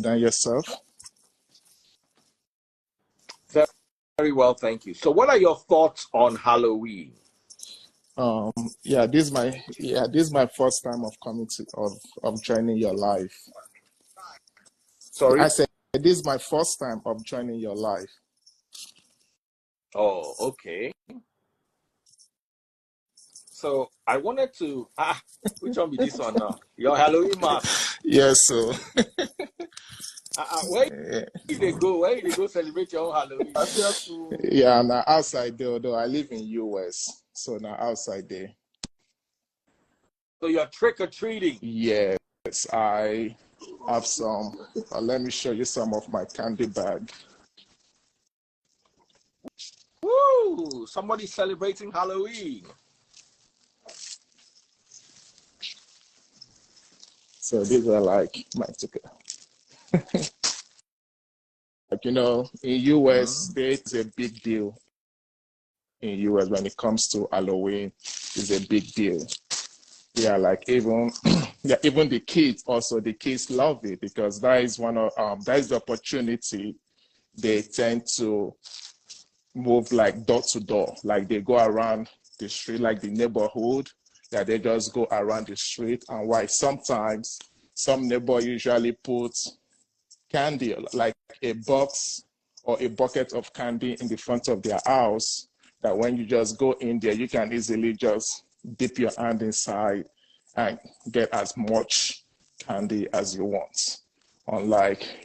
Than yourself? Very well, thank you. So what are your thoughts on Halloween? This is my first time of coming to of joining your life. Sorry? I said this is my first time of joining your life. Oh, okay. So I wanted to which one be this one now? Your Halloween mask. Yes, so Where did they go? Where did they go celebrate your own Halloween? yeah, now outside there, though I live in US, so now outside there. So you're trick-or-treating? Yes, I have some. Let me show you some of my candy bag. Woo! Somebody's celebrating Halloween. So these are like my ticket. Like, in US, it's a big deal. In US, when it comes to Halloween, it's a big deal. Yeah, like even the kids also, the kids love it because that is that is the opportunity they tend to move like door to door. Like they go around the street, like the neighborhood, that they just go around the street. And why sometimes some neighbor usually puts candy, like a box or a bucket of candy in the front of their house, that when you just go in there, you can easily just dip your hand inside and get as much candy as you want. Unlike,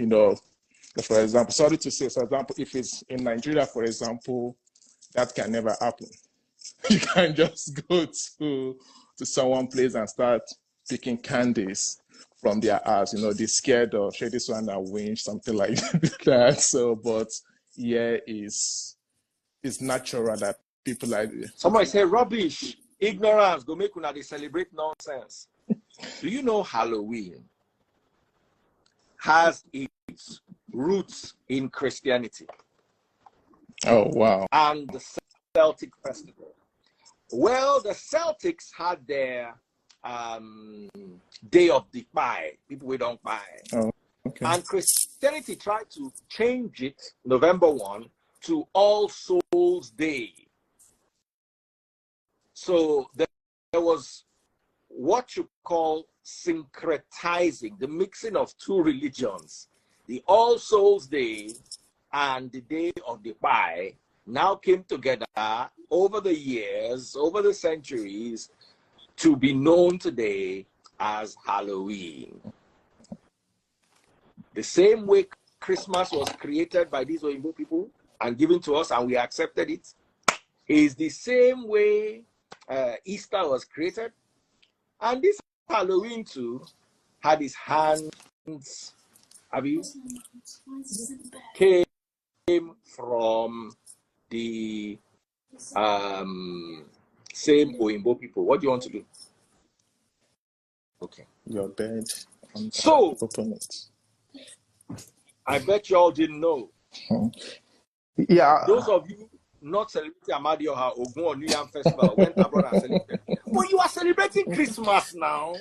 for example, sorry to say, for example, if it's in Nigeria, for example, that can never happen. You can't just go to someone's place and start picking candies from their house. They're scared of, share this one a winch, something like that. So, but yeah, it's natural that people like it. Somebody say rubbish, ignorance, go make una they celebrate nonsense. Do you know Halloween has its roots in Christianity? Oh, wow. And the Celtic festival. Well, the Celtics had their day of the pie. People we don't buy. Oh, okay. And Christianity tried to change it, November 1, to All Souls Day. So there was what you call syncretizing, the mixing of two religions. The All Souls Day and the Day of the Pie now came together over the years, over the centuries, to be known today as Halloween. The same way Christmas was created by these Oyinbo people and given to us and we accepted it, is the same way Easter was created. And this Halloween too had its hands, came from the same Oyinbo people. What do you want to do? Okay. Your bed. So, open it. I bet you all didn't know. Yeah. Those of you not celebrating Amadioha Ogun or New Yam Festival went abroad and celebrated. But you are celebrating Christmas now.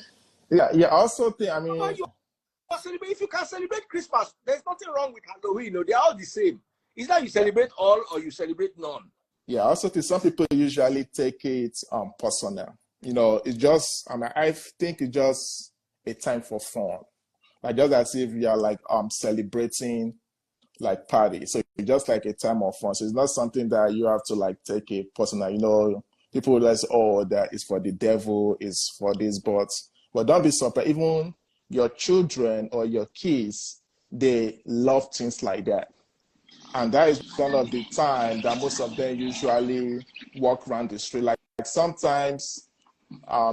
Yeah. I also think, if you can celebrate Christmas, there's nothing wrong with Halloween. They're all the same. It's that you celebrate all or you celebrate none. Yeah, I also think some people usually take it personal. It's just, I think it's just a time for fun. Like just as if you're like celebrating like party. So it's just like a time of fun. So it's not something that you have to like take it personal. People will say, oh, that is for the devil, is for this, but don't be surprised. Even your children or your kids, they love things like that. And that is one of the time that most of them usually walk around the street. Like sometimes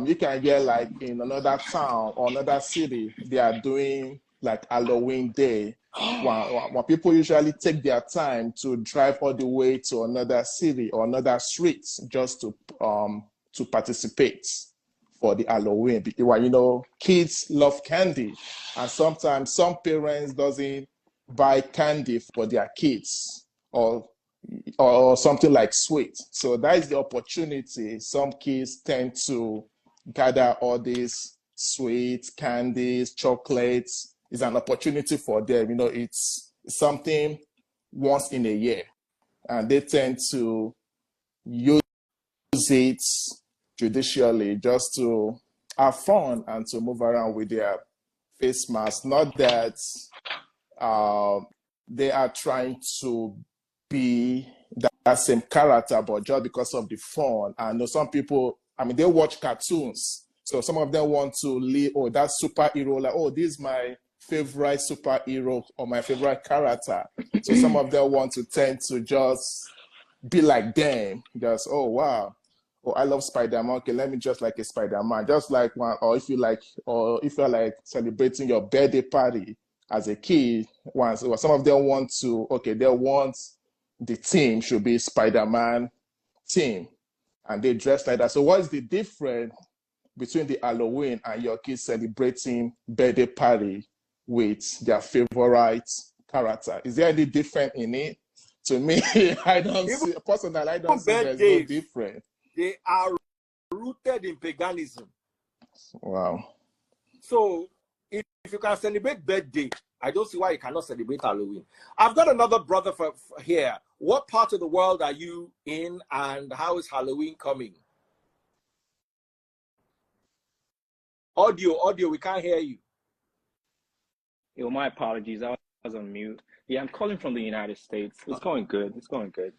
you can get like in another town or another city, they are doing like Halloween day. When people usually take their time to drive all the way to another city or another street just to participate for the Halloween. Because, kids love candy. And sometimes some parents doesn't buy candy for their kids or something like sweet. So that is the opportunity. Some kids tend to gather all these sweets, candies, chocolates, it's an opportunity for them. You know, it's something once in a year, and they tend to use it judicially just to have fun and to move around with their face mask. Not that they are trying to be that same character, but just because of the fun. And some people, I mean, they watch cartoons. So some of them want to live, oh, that superhero, like, oh, this is my favorite superhero or my favorite character. So some of them want to tend to just be like them. Just, oh, wow. Oh, I love Spider-Man. Okay, let me just like a Spider-Man. Just like one, or if you're like celebrating your birthday party as a kid, once, or some of them want to, okay, they want the team should be Spider-Man team, and they dress like that. So what is the difference between the Halloween and your kids celebrating birthday party with their favorite character? Is there any difference in it? To me, I don't see, personally, I don't see there's no difference. They are rooted in paganism. Wow. So if you can celebrate birthday, I don't see why you cannot celebrate Halloween. I've got another brother for here. What part of the world are you in, and how is Halloween coming? Audio, we can't hear you. Yo, my apologies. I was on mute. Yeah, I'm calling from the United States. It's going good. It's going good.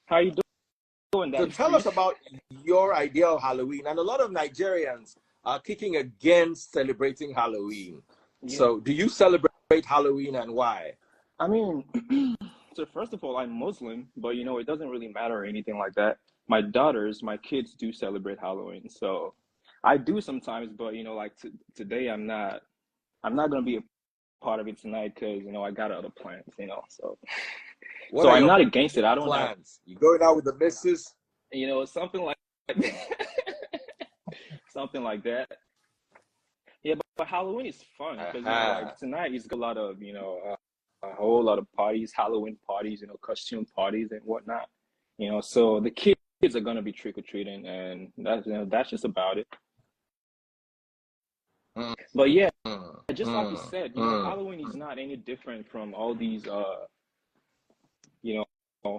How are you doing? So tell us about your idea of Halloween. And a lot of Nigerians are kicking against celebrating Halloween. Yeah. So do you celebrate Halloween, and why? I mean, so first of all, I'm Muslim, but it doesn't really matter or anything like that. My kids do celebrate Halloween. So I do sometimes, but like today I'm not going to be a part of it tonight because I got other plans, so I'm not against it. I don't plans. You going out with the missus? Something like something like that. Yeah, but Halloween is fun because like tonight is a lot of a whole lot of parties, Halloween parties, costume parties and whatnot. So the kids are gonna be trick or treating, and that's just about it. But yeah, just like you said, Halloween is not any different from all these,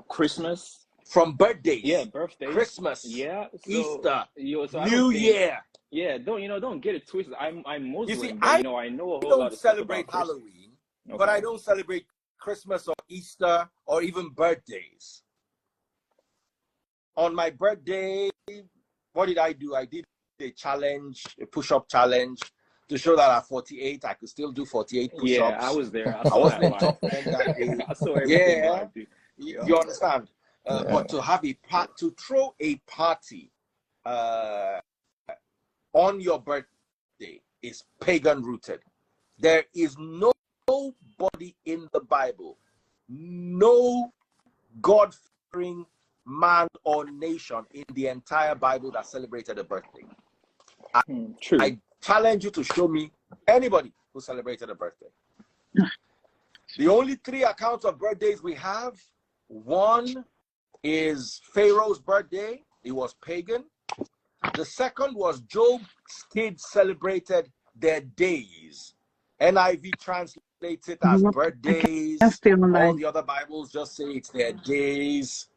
Christmas. From birthdays. Yeah, birthdays. Christmas. Yeah. Easter. So New Year. Yeah, don't get it twisted. I'm Muslim, you see, but, I know a whole lot of stuff about celebrate Halloween, but I don't celebrate Christmas or Easter or even birthdays. On my birthday, what did I do? I did a challenge, a push-up challenge, to show that at 48, I could still do 48 push-ups. Yeah, I was there. I wasn't a top man that day. I saw everything. Yeah, you understand? But to have to throw a party on your birthday is pagan rooted. There is nobody in the Bible, no God-fearing man or nation in the entire Bible that celebrated a birthday. True. I challenge you to show me anybody who celebrated a birthday. The only 3 accounts of birthdays we have, one is Pharaoh's birthday. It was pagan. The second was Job's kids celebrated their days. NIV translates it as birthdays. All the other Bibles just say it's their days.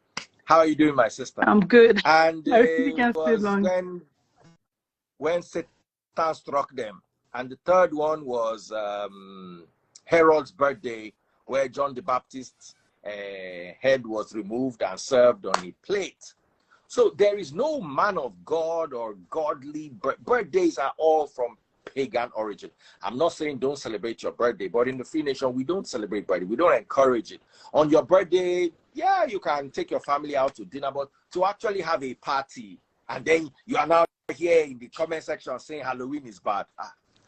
How are you doing, my sister? I'm good. And it was when Satan struck them. And the third one was Herod's birthday, where John the Baptist's head was removed and served on a plate. So there is no man of God or godly birthdays are all from pagan origin. I'm not saying don't celebrate your birthday, but in the Free Nation, we don't celebrate birthday. We don't encourage it. On your birthday, yeah, you can take your family out to dinner, but to actually have a party, and then you are now here in the comment section saying Halloween is bad.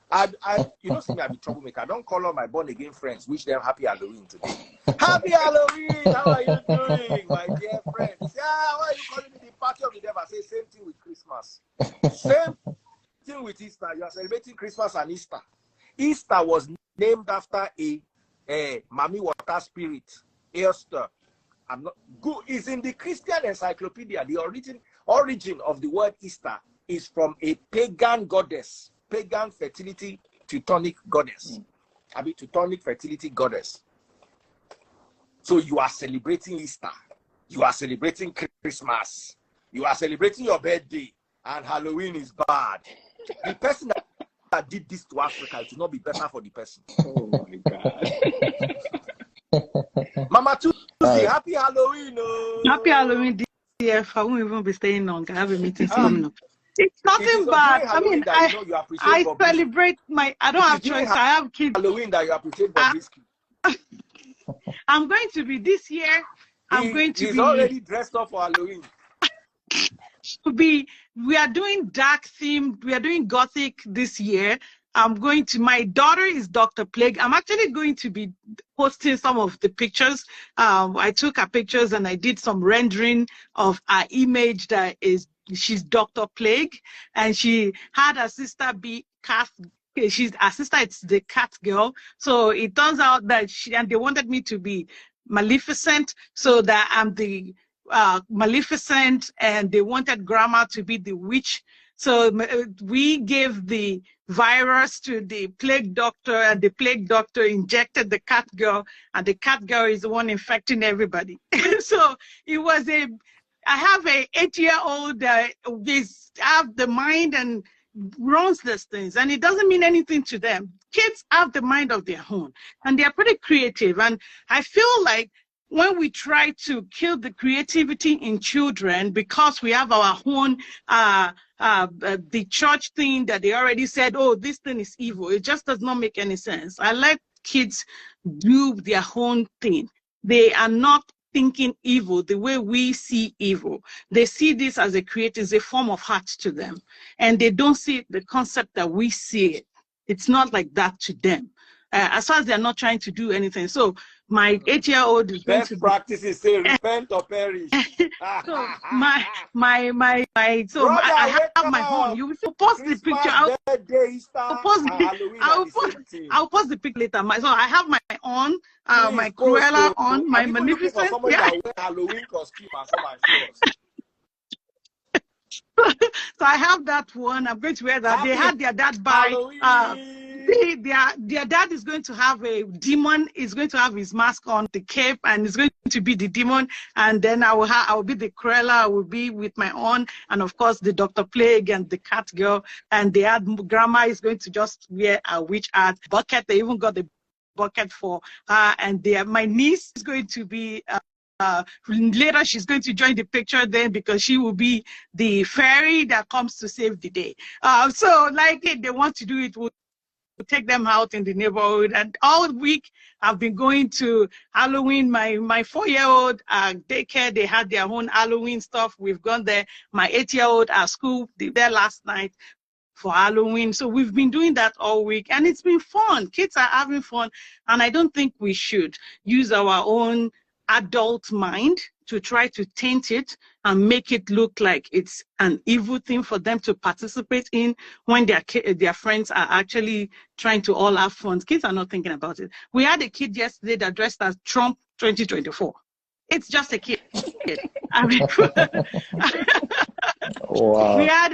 See me, I be troublemaker. I don't call on my born again friends, wish them happy Halloween today. Happy Halloween! How are you doing, my dear friends? Yeah, why are you calling me the party of the devil? I say same thing with Christmas. Same thing with Easter. You are celebrating Christmas and Easter. Easter was named after a Mami water spirit. Easter. I'm not good. It's in the Christian encyclopedia. The origin of the word Easter is from a pagan goddess, pagan fertility Teutonic goddess. Teutonic fertility goddess. So you are celebrating Easter, you are celebrating Christmas, you are celebrating your birthday, and Halloween is bad. The person that did this to Africa, it will not be better for the person. Oh my God. Mama Tuesday, happy Halloween. Oh. Happy Halloween, DF. I won't even be staying long. I have a meeting coming up. It's nothing bad. I mean, I celebrate my, I don't have choice. I have kids. Halloween that you appreciate Bobrisky. I'm going to be this year. He's already dressed up for Halloween. We are doing dark theme. We are doing gothic this year. My daughter is Dr. Plague. I'm actually going to be posting some of the pictures. I took her pictures and I did some rendering of her image she's Dr. Plague, and she had her sister be Cat. Her sister, it's the cat girl. So it turns out that and they wanted me to be Maleficent, so that I'm the Maleficent, and they wanted Grandma to be the witch. So we gave the virus to the plague doctor, and the plague doctor injected the cat girl, and the cat girl is the one infecting everybody. So it was I have a 8-year-old have the mind and runs these things, and it doesn't mean anything to them. Kids have the mind of their own, and they're pretty creative. And I feel like when we try to kill the creativity in children because we have our own the church thing that they already said, oh, this thing is evil, it just does not make any sense. I let kids do their own thing. They are not thinking evil the way we see evil. They see this as a form of art to them, and they don't see the concept that we see it. It's not like that to them, as far as they're not trying to do anything. So my 8-year-old is going best practices say repent or perish. So I have my own. You will post the picture. I'll post the pic later. So I have my own, my Cruella on, my Maleficent. Yeah. Halloween costume and come and show us. So I have that one. I'm going to wear that. They had their dad buy. Their dad is going to have a demon. He's going to have his mask on, the cape, and he's going to be the demon. And then I will be the Cruella. I will be with my own, and of course the Dr. Plague and the cat girl. And Grandma is going to just wear a witch hat bucket. They even got the bucket for her. And my niece is going to be. Later she's going to join the picture then, because she will be the fairy that comes to save the day. So like they want to do it, we'll take them out in the neighborhood. And all week I've been going to Halloween. My 4-year-old daycare, they had their own Halloween stuff. We've gone there. My 8-year-old at school, they were there last night for Halloween. So we've been doing that all week, and it's been fun. Kids are having fun, and I don't think we should use our own adult mind to try to taint it and make it look like it's an evil thing for them to participate in, when their friends are actually trying to all have fun. Kids are not thinking about it. We had a kid yesterday that dressed as Trump 2024. It's just a kid. I mean, wow. We had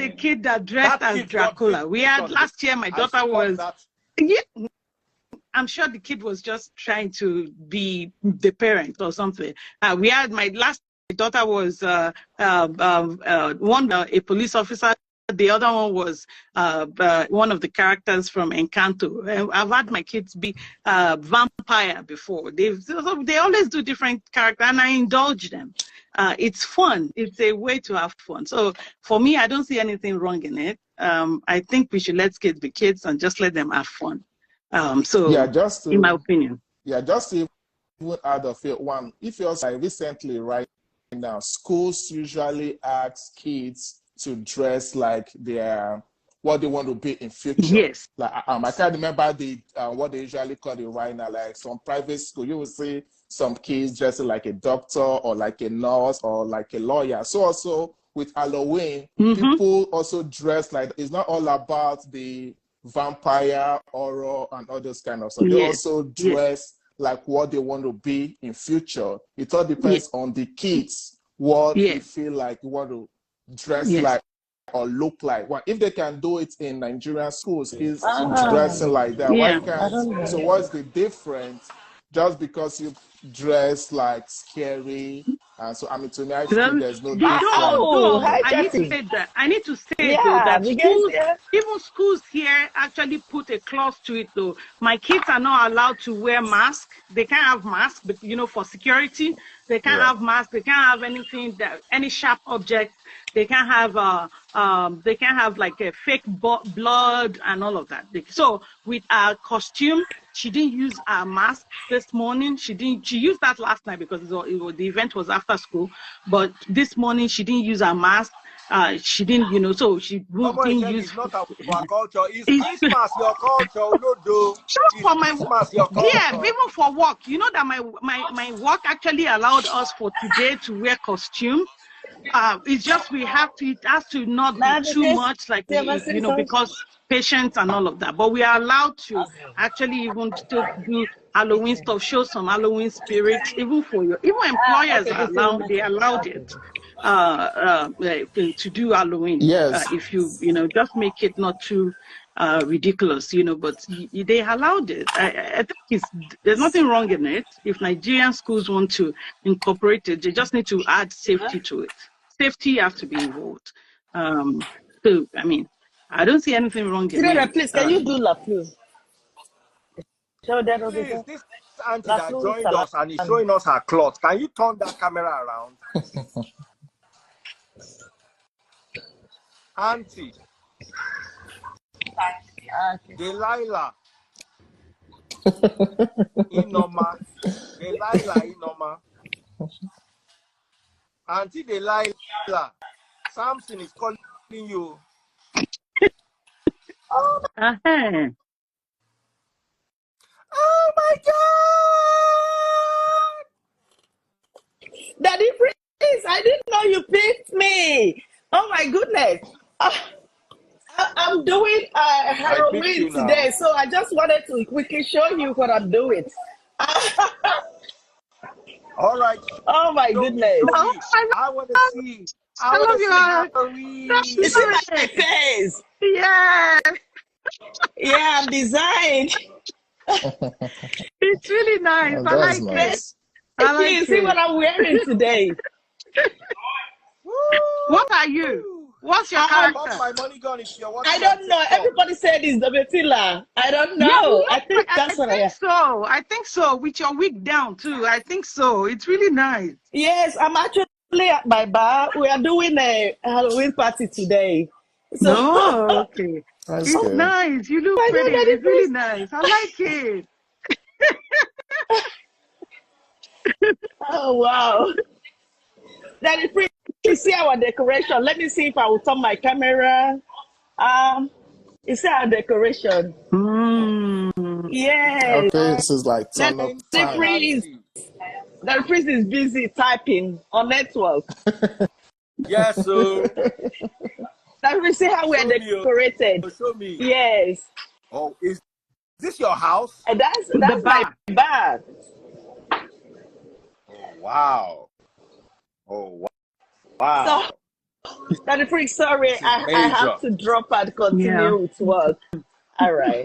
a kid that dressed as Dracula. We had last year, my daughter was. Yeah, I'm sure the kid was just trying to be the parent or something. We had my daughter was a police officer. The other one was one of the characters from Encanto. I've had my kids be vampire before. They always do different characters, and I indulge them. It's fun. It's a way to have fun. So for me, I don't see anything wrong in it. I think we should let kids be kids and just let them have fun. In my opinion. Yeah, just to even add of it, one, if you're like recently, right now, schools usually ask kids to dress like what they want to be in future. Yes. Like I can't remember what they usually call it right now. Like some private school, you will see some kids dressing like a doctor or like a nurse or like a lawyer. So also with Halloween, people also dress like, it's not all about the vampire, horror, and all those kind of stuff. They also dress like what they want to be in future. It all depends on the kids, what they feel like you want to dress like. or look like? Well, if they can do it in Nigerian schools, is Ah, dressing like that? Why Yeah. I don't can't? know. So what's the difference? Just because you dress like scary, and so I mean, to me, I feel there's no difference. Oh, hi, I need to Jackie. say that. I need to say though Yeah, that because schools, even schools here, actually put a clause to it though. My kids are not allowed to wear masks. They can't have masks, but you know, for security, they can't have masks. They can't have anything that any sharp objects. They can't have like a fake blood and all of that. So with our costume, she didn't use a mask this morning. She used that last night because the event was after school. But this morning she didn't use a mask. She didn't, you know, so she didn't use. It's not our culture. It's Christmas, your culture. No, do. For my Christmas, your culture. yeah, even for work, you know that my work actually allowed us for today to wear costume. It's just it has to not be too much, like you know, because patients and all of that. But we are allowed to actually even still do Halloween stuff, show some Halloween spirit, even for even employers are allowed. They allowed it to do Halloween. Yes. If you know, just make it not too ridiculous, you know. But they allowed it. I think there's nothing wrong in it. If Nigerian schools want to incorporate it, they just need to add safety to it. Safety has to be involved. So I mean, I don't see anything wrong in it. Please, can you do La Plus? Please, this auntie that joined us and is showing us her cloth. Can you turn that camera around? Auntie. Delilah. Inoma. Delilah Inoma. Auntie Delilah. Samson is calling you. Uh-huh. Oh my God! Daddy Prince, I didn't know you picked me. Oh my goodness. I'm doing Halloween today, so I just wanted to quickly show you what I'm doing. All right. Oh my goodness. I want to see. I love you. Halloween. You see my face? Yeah. Yeah, I'm designed. It's really nice. Oh, I like nice. it. I like you see what I'm wearing today? What are you? What's your character? My money gone if you're I don't know. Everybody said it's Domitila. I don't know. Yeah, I think that's what I am. So I think so. With your wig down too. I think so. It's really nice. Yes, I'm actually at my bar. We are doing a Halloween party today. So, no, okay. That's it's good. nice. You look pretty. It's really nice. I like it. Oh wow. Daddy, please see our decoration. Let me see if I will turn my camera. You see our decoration. Yes. Okay, this is like turn up time. The priest is busy typing on network. Yes, so Let me see how we are decorated. show me. Yes. Oh, is this your house? And that's my bar. Oh wow. Oh wow. So, Daddy Priest, sorry, I have to drop and continue with work. All right.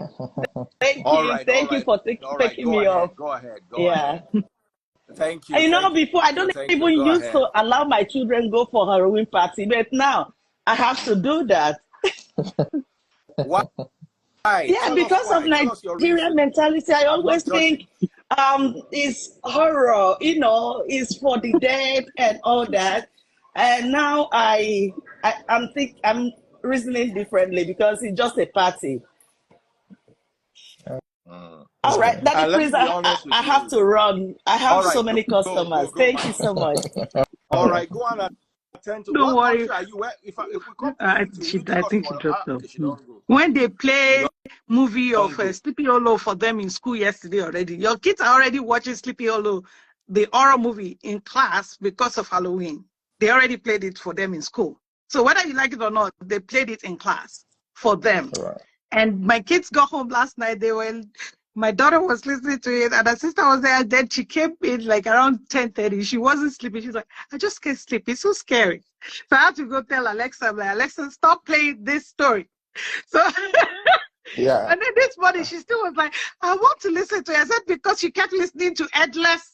Thank you for taking me off. Go ahead. Go ahead. Thank you. You know, before I don't even used to allow my children go for Halloween party, but now I have to do that. Why? Yeah, because of Nigerian mentality, I always think it's horror, you know, it's for the dead and all that. And now I'm reasoning differently because it's just a party. All right, that is, I have to run. I have so many customers. Thank you so much. All right, go on and attend to. Don't worry. Are you, if we come I think she dropped off. When they play movie of Sleepy Hollow for them in school yesterday already, your kids are already watching Sleepy Hollow, the horror movie, in class because of Halloween. They already played it for them in school. So whether you like it or not, they played it in class for them. Right. And my kids got home last night. They were My daughter was listening to it, and her sister was there. And then she came in like around 10:30. She wasn't sleeping. She's like, I just can't sleep. It's so scary. So I had to go tell Alexa, I'm like, Alexa, stop playing this story. So, Yeah. and then this morning, she still was like, I want to listen to it. I said, because she kept listening to endless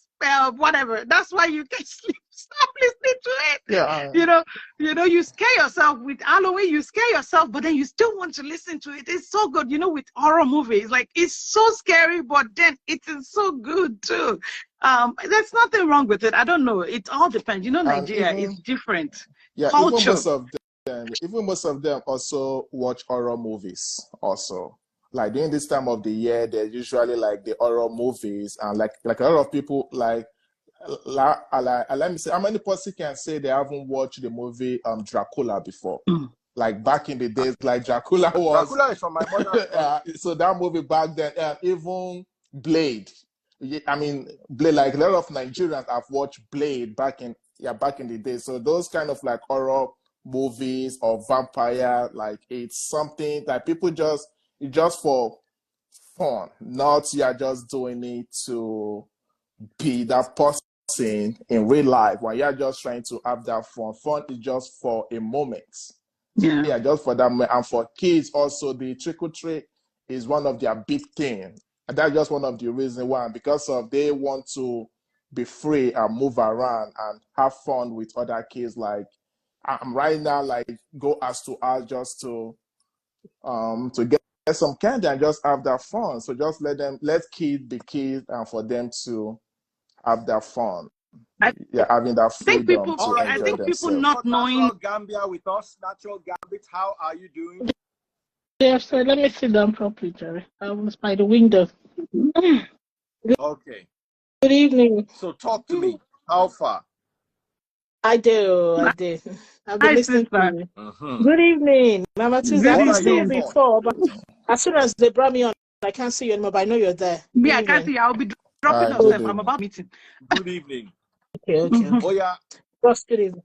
whatever. That's why you can't sleep. Stop listening to it. Yeah. You scare yourself with Halloween. You scare yourself, but then you still want to listen to it. It's so good. With horror movies, like it's so scary, but then it is so good too. There's nothing wrong with it. I don't know. It all depends. Nigeria is different. Yeah, Culture. even most of them also watch horror movies also. Like during this time of the year, there's usually like the horror movies, and like a lot of people let me say, how many person can say they haven't watched the movie Dracula before? Like back in the days, like Dracula is from my mother. So that movie back then, even Blade. I mean, Blade, like a lot of Nigerians have watched Blade back in the day. So those kind of like horror movies or vampire, like it's something that people just for fun, not you're just doing it to be that person in real life. When you're just trying to have that fun is just for a moment. Yeah, just for that. And for kids also, the trick or treat is one of their big things. And that's just one of the reasons why, because of they want to be free and move around and have fun with other kids. Like I'm right now, like go as to us just to get some candy and just have that fun. So just let kids be kids, and for them to have that fun. Having that freedom to enjoy I think people themselves. not knowing. Gambia with us, Natural Gambit. How are you doing? Yeah, so let me sit down properly, Jerry. I was by the window. Okay. Good evening. So talk to me. How far? I do. I've been listening to you. Good evening, Mama Tuesday. I've seen you before, but as soon as they brought me on, I can't see you anymore, but I know you're there. I can't see you. I'll be dropping off them. I'm about meeting. Good evening. Okay. Oh, yeah. Boss, good evening.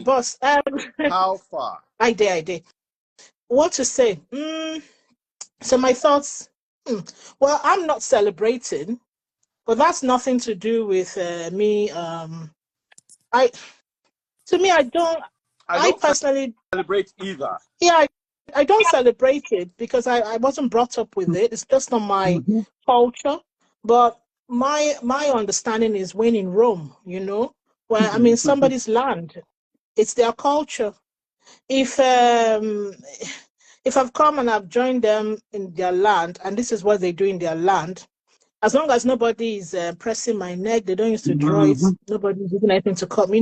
Boss. How far? I did. What to say? So my thoughts. Well, I'm not celebrating, but that's nothing to do with me. I personally celebrate either. Yeah, I don't celebrate it because I wasn't brought up with it. It's just not my culture. But my understanding is when in Rome, where I mean somebody's land, it's their culture. If I've come and I've joined them in their land, and this is what they do in their land, as long as nobody is pressing my neck, they don't use to draw it, nobody's doing anything to cut me,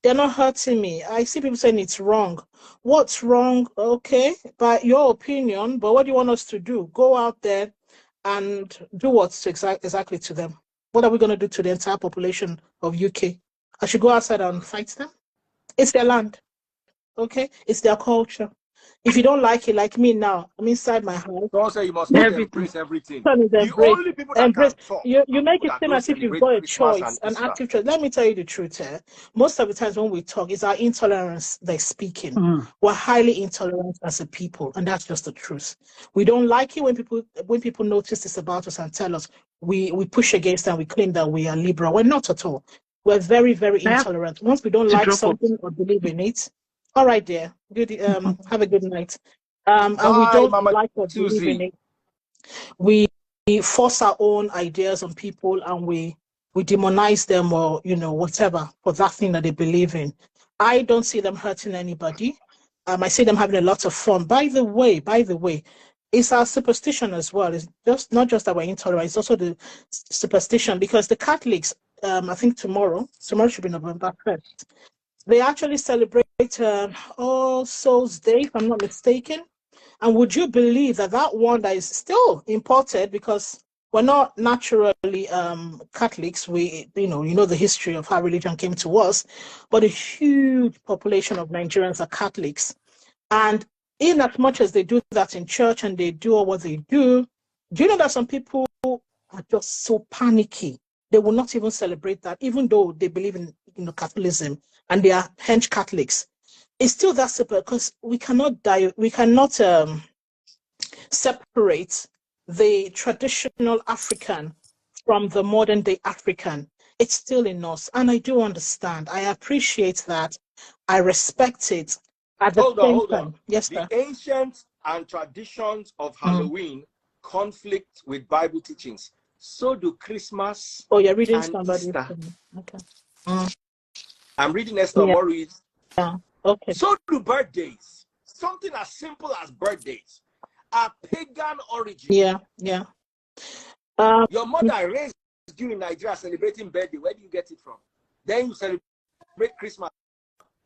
they're not hurting me. I see people saying it's wrong. What's wrong? Okay, by your opinion, but what do you want us to do? Go out there and do what's exactly to them. What are we going to do to the entire population of UK? I should go outside and fight them? It's their land, okay? It's their culture. If you don't like it, like me now, I'm inside my house. Don't say you must embrace everything. The only people that can talk, you make it seem as if you've got a choice, an active choice. Let me tell you the truth here. Most of the times when we talk, it's our intolerance that's speaking. We're highly intolerant as a people, and that's just the truth. We don't like it when people notice this about us and tell us we push against and we claim that we are liberal. We're not at all. We're very, very intolerant. Once we don't like something or believe in it, all right, dear. Good. Have a good night. And we don't like or believe in it. We force our own ideas on people, and we demonize them, or whatever, for that thing that they believe in. I don't see them hurting anybody. I see them having a lot of fun. By the way, it's our superstition as well. It's just not just that we're intolerant. It's also the superstition, because the Catholics, I think tomorrow should be November 1st. They actually celebrate All Souls Day, if I'm not mistaken. And would you believe that one that is still imported, because we're not naturally Catholics, we you know the history of how religion came to us, but a huge population of Nigerians are Catholics. And in as much as they do that in church and they do all what they do you know that some people are just so panicky? They will not even celebrate that, even though they believe in Catholicism and they are hench Catholics. It's still that simple, because we cannot separate the traditional African from the modern day African. It's still in us. And I do understand. I appreciate that. I respect it. At the Hold on. Yes, the sir. ancient and traditions of Halloween conflict with Bible teachings. So do Christmas. Oh, you're reading and somebody. Easter. Okay. I'm reading Esther Morris. Yeah. Okay. So do birthdays. Something as simple as birthdays are pagan origin. Yeah, yeah. Your mother raised you in Nigeria celebrating birthday. Where do you get it from? Then you celebrate Christmas.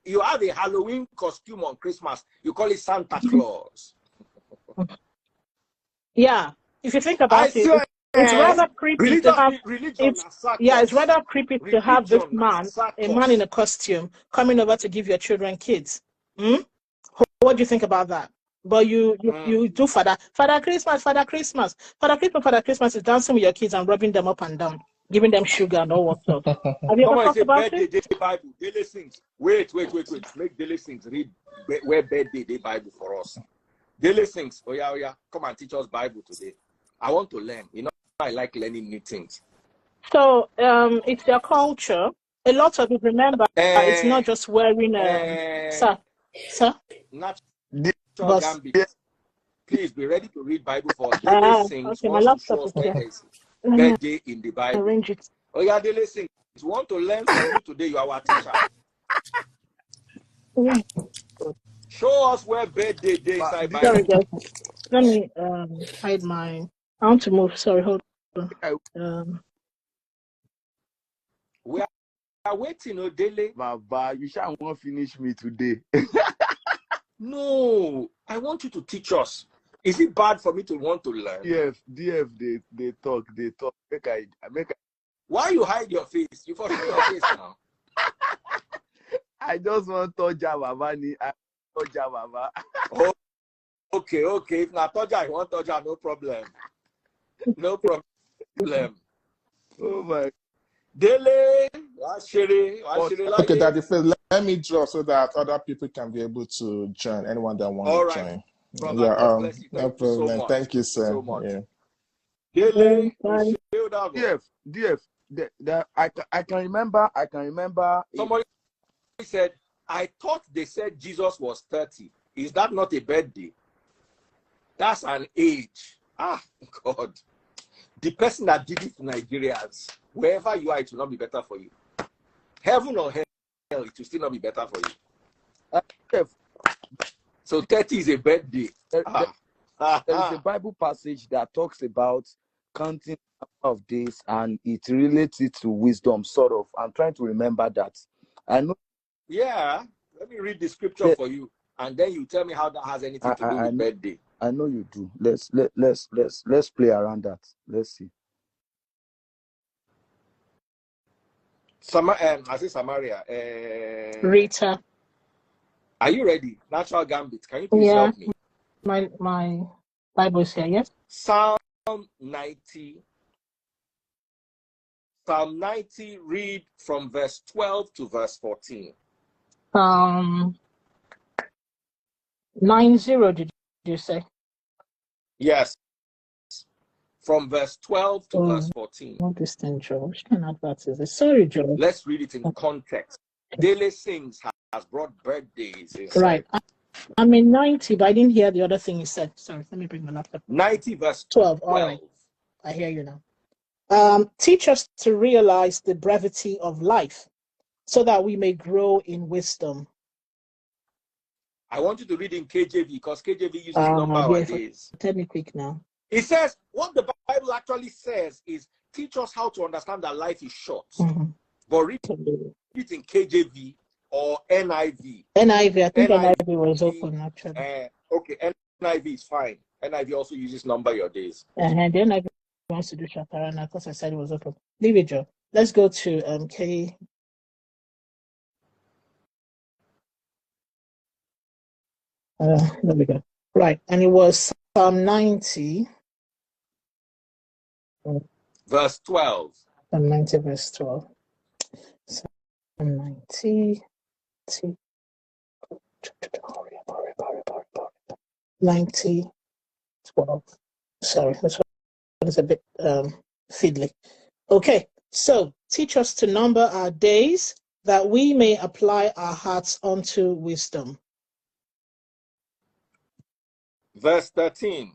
You have a Halloween costume on Christmas. You call it Santa Claus. Yeah. If you think about it, it's rather creepy to have. It's rather creepy to have this man, a man in a costume, coming over to give your children kids. What do you think about that? But you do Father Christmas. Father Christmas is dancing with your kids and rubbing them up and down, giving them sugar and all what's up. Have you ever talked about it? Bible, daily sings. Wait. Make daily sings read where birthday day Bible for us. Daily sings. Oh yeah. Come and teach us Bible today. I want to learn. You know, I like learning new things. So it's their culture. A lot of people remember it's not just wearing sir. Please be ready to read Bible for us. Daily sings. Okay, my laptop is here. Birthday in the Bible. Arrange it. Oh yeah, daily sings. If you want to learn from you today, you are our teacher. Show us where birthday day is. Sorry, guys. Let me hide my. I want to move. Sorry, hold on. We are waiting, Odele. Baba, you shall not finish me today. No, I want you to teach us. Is it bad for me to want to learn? DF, they talk. Make Why you hide your face? You forget your face now. I just want to touch Baba. Baba. Oh, okay. If not touch, I want to touch. No problem. No problem. Oh my. Dele, okay, Daddy Phil, let me draw so that other people can be able to join. Anyone that wants to join. Brother, no problem. Thank you, sir. So much. Yeah. Dele, DF. I can remember. Somebody said, I thought they said Jesus was 30. Is that not a birthday? That's an age. Ah, God. The person that did it to Nigerians, wherever you are, it will not be better for you. Heaven or hell, it will still not be better for you. So 30 is a birthday. There is a Bible passage that talks about counting of days, and it relates it to wisdom, sort of. I'm trying to remember that. I know. Yeah, let me read the scripture for you, and then you tell me how that has anything to do with birthday. I know you do. Let's play around that. Let's see. I say Samaria. Rita. Are you ready? Natural Gambit. Can you please help me? My Bible is here, yes? Psalm 90. Psalm 90, read from verse 12 to verse 14. 90, did you say? Yes. From verse 12 to verse 14. What is this, Joe? Which kind of advert is this? Sorry, Joe. Let's read it in context. Daily Sings has brought birthdays. Right. I'm in 90, but I didn't hear the other thing you said. Sorry, let me bring my laptop. 90 verse 12. All right. I hear you now. Teach us to realize the brevity of life so that we may grow in wisdom. I want you to read in KJV because KJV uses nowadays. Tell me quick now. It says, what the Bible actually says is, teach us how to understand that life is short. But read it in KJV or NIV. NIV, I think NIV was open actually. Okay, NIV is fine. NIV also uses number your days. And then NIV wants to do Shaparana because I said it was open. Leave it, Joe. Let's go to K. There we go. Right, and it was Psalm 90. Verse 12. Psalm 90, verse 12. Psalm 90. 90, 12. Sorry, that's is a bit fiddly. Okay, so teach us to number our days that we may apply our hearts unto wisdom. Verse 13.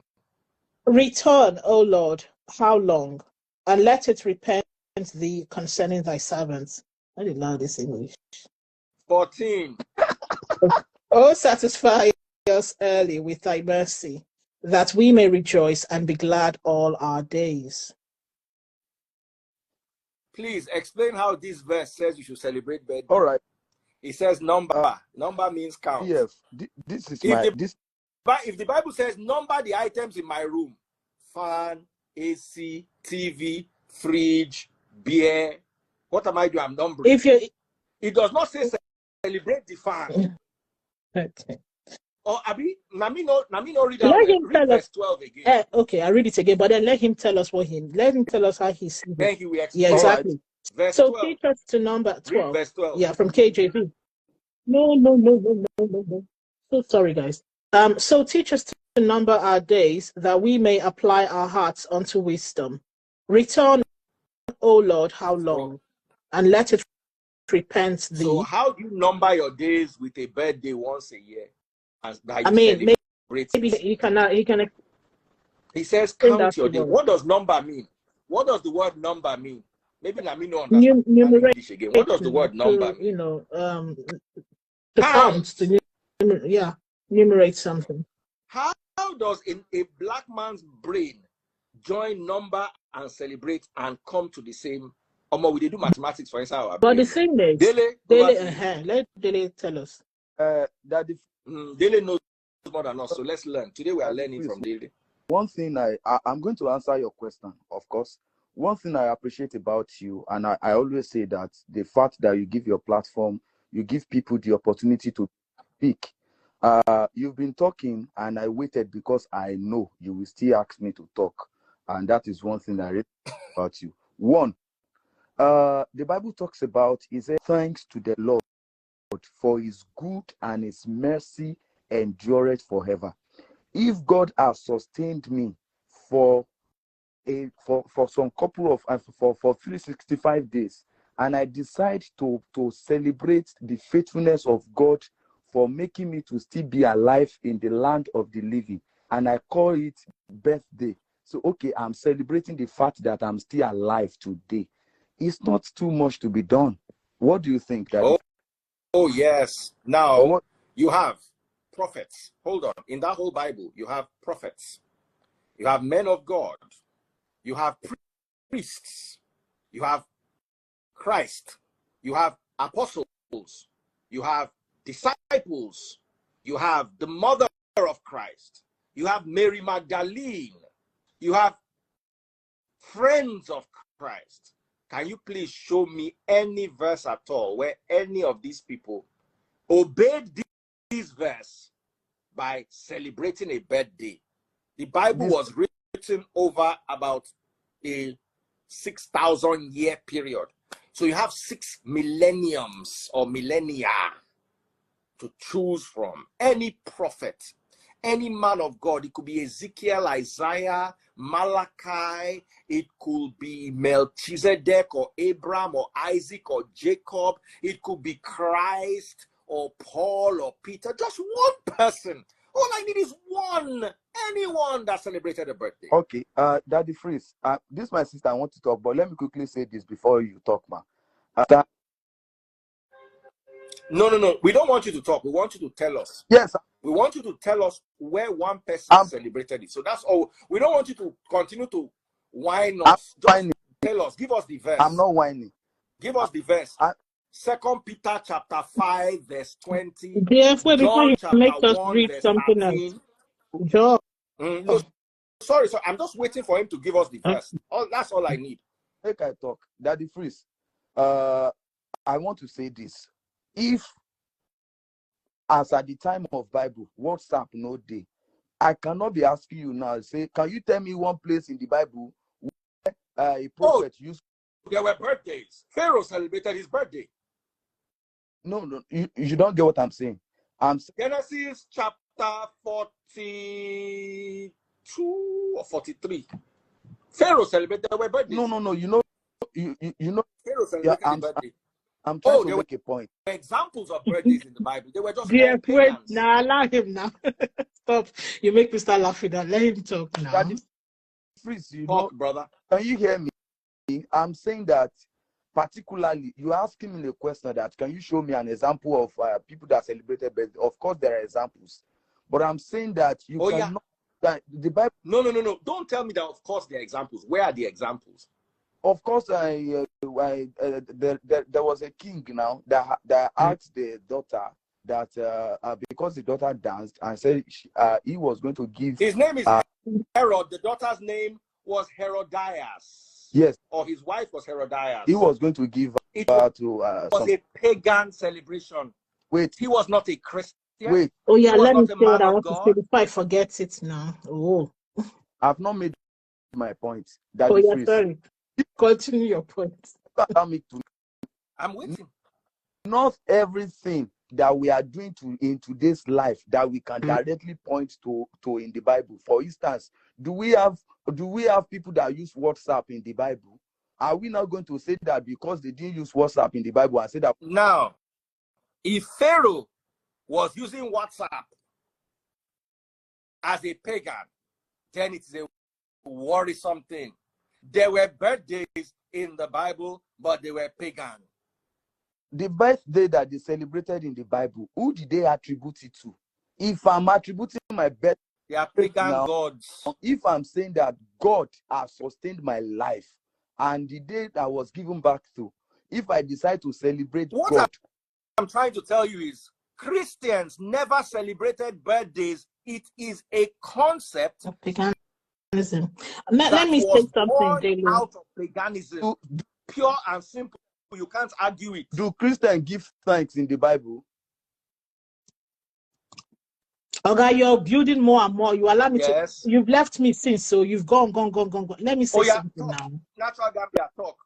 Return, O Lord, how long? And let it repent thee concerning thy servants. I didn't know this English. 14. Oh, satisfy us early with thy mercy, that we may rejoice and be glad all our days. Please explain how this verse says you should celebrate birthday. All right. It says number. Number means count. Yes, this is if the Bible says number the items in my room, fan, AC, TV, fridge, beer, what am I doing? I'm numbering. It does not say celebrate the fan. Okay. Or Abi, Nami no read verse 12 again. Okay, I read it again, but then let him tell us how he sees it. Thank you. Yeah, exactly. Right. So 12. Teach us to number 12. Read verse 12. Yeah, from KJV. No. So sorry, guys. So teach us to number our days that we may apply our hearts unto wisdom. Return, O Lord, how long? And let it repent thee. So how do you number your days with a birthday once a year? Maybe he can. He says count your days. What does number mean? What does the word number mean? Maybe Nami no understand English again. What does the word number mean? To count, numerate something. How does a black man's brain join number and celebrate and come to the same? We do mathematics for instance. But the thing is, let Dele tell us. Dele knows more than us, so let's learn. Today we are learning from Dele. One thing I'm going to answer your question, of course. One thing I appreciate about you, and I always say that the fact that you give your platform, you give people the opportunity to speak. You've been talking, and I waited because I know you will still ask me to talk, and that is one thing I really about you. One, the Bible talks about, it says, thanks to the Lord for his good and his mercy endureth forever. If God has sustained me for some couple of for 365 days, and I decide to celebrate the faithfulness of God for making me to still be alive in the land of the living, and I call it birthday. So okay, I'm celebrating the fact that I'm still alive today. It's not too much to be done. What do you think? Oh yes. Now you have prophets. Hold on. In that whole Bible, you have prophets. You have men of God. You have priests. You have Christ. You have apostles. You have disciples. You have the mother of Christ. You have Mary Magdalene. You have friends of Christ. Can you please show me any verse at all where any of these people obeyed this verse by celebrating a birthday? The Bible was written over about a 6,000-year period. So you have 6 millenniums or millennia to choose from. Any prophet, any man of God, it could be Ezekiel, Isaiah, Malachi, it could be Melchizedek or Abraham or Isaac or Jacob, it could be Christ or Paul or Peter, just one person. All I need is anyone that celebrated a birthday. Okay, Daddy Freeze, this is my sister, I want to talk, but let me quickly say this before you talk, man. No. We don't want you to talk. We want you to tell us. Yes. We want you to tell us where one person celebrated it. So that's all. We don't want you to continue to whine us. Just tell us. Give us the verse. I'm not whining. Give us the verse. 2 Peter chapter 5 verse 20. John chapter 1 verse 13. John. No, sorry. I'm just waiting for him to give us the verse. That's all I need. Make I talk. Daddy Freeze. I want to say this. If, as at the time of Bible, WhatsApp no day, I cannot be asking you now, say, can you tell me one place in the Bible where a prophet used... There were birthdays. Pharaoh celebrated his birthday. No, you don't get what I'm saying. Genesis chapter 42 or 43. Pharaoh celebrated their birthdays. No. You know, Pharaoh celebrated yeah, his birthday. I'm trying to make a point. Examples of birthdays in the Bible. They were just Yeah, all pagans. now allow him now. Stop. You make me start laughing now. Let him talk now. Freeze, you talk, know, brother. Can you hear me? I'm saying that particularly, you're asking me a question that can you show me an example of people that celebrated birthday? Of course, there are examples, but I'm saying that you cannot. That the Bible. No. Don't tell me that. Of course, there are examples. Where are the examples? Of course, there was a king now that asked the daughter that because the daughter danced and said he was going to give. His name is Herod. The daughter's name was Herodias. Yes. Or his wife was Herodias. He was going to give her to. It was a pagan celebration. Wait. He was not a Christian. Wait. Oh yeah, let me say what I want to say before I forget it now. Oh. I've not made my point. That oh yeah, sorry. Continue your point. I'm waiting. Not everything that we are doing in today's life that we can directly point to in the Bible. For instance, do we have people that use WhatsApp in the Bible? Are we not going to say that because they didn't use WhatsApp in the Bible and say that? Now, if Pharaoh was using WhatsApp as a pagan, then it's a worrisome thing. There were birthdays in the Bible, but they were pagan. The birthday that they celebrated in the Bible, who did they attribute it to? If I'm attributing my birthday, they are pagan gods. If I'm saying that God has sustained my life and the day that I was given back to, if I decide to celebrate God. I'm trying to tell you is Christians never celebrated birthdays. It is a concept of paganism. Let me say something, Daily. Out of paganism, pure and simple. You can't argue it. Do Christians give thanks in the Bible? Okay, you're building more and more. You allow me to. You've left me since, so you've gone. Let me say something now. Natural Gambia, talk.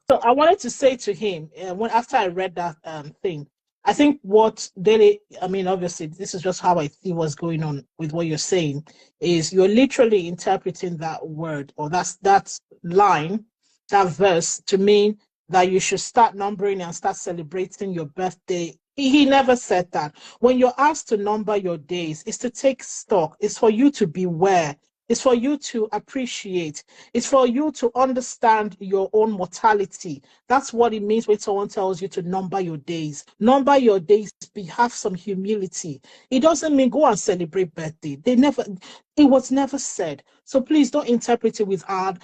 So I wanted to say to him, after I read that thing, I think what Daily, I mean, obviously, this is just how I see what's going on with what you're saying, is you're literally interpreting that word or that line, that verse to mean that you should start numbering and start celebrating your birthday. He never said that. When you're asked to number your days, it's to take stock. It's for you to beware. It's for you to appreciate. It's for you to understand your own mortality. That's what it means when someone tells you to number your days. Number your days, have some humility. It doesn't mean go and celebrate birthday. It was never said. So please don't interpret it with our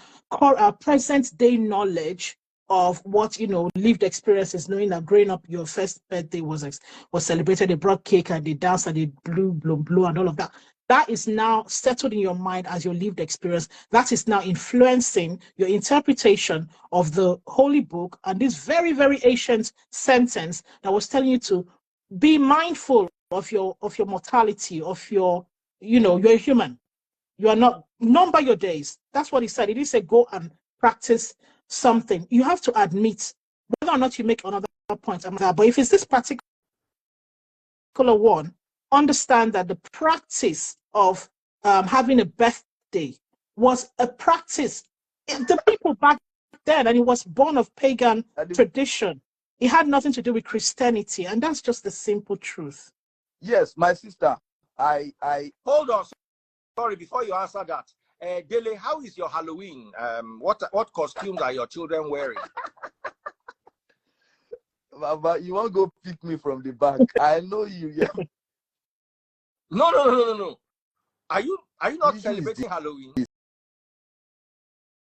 present day knowledge of what, lived experiences, knowing that growing up, your first birthday was celebrated, they brought cake and they danced and they blew and all of that. That is now settled in your mind as your lived experience. That is now influencing your interpretation of the Holy Book and this very, very ancient sentence that was telling you to be mindful of your mortality, of you're a human. You are not, number your days. That's what he said. He didn't say go and practice something. You have to admit whether or not you make another point. But if it's this particular one, understand that the practice of having a birthday was a practice. The people back then, and it was born of pagan tradition. It had nothing to do with Christianity, and that's just the simple truth. Yes, my sister. I hold on. Sorry, before you answer that, Dele, how is your Halloween? What costumes are your children wearing? But you won't go pick me from the back. I know you. Yeah. No. Are you not celebrating Halloween?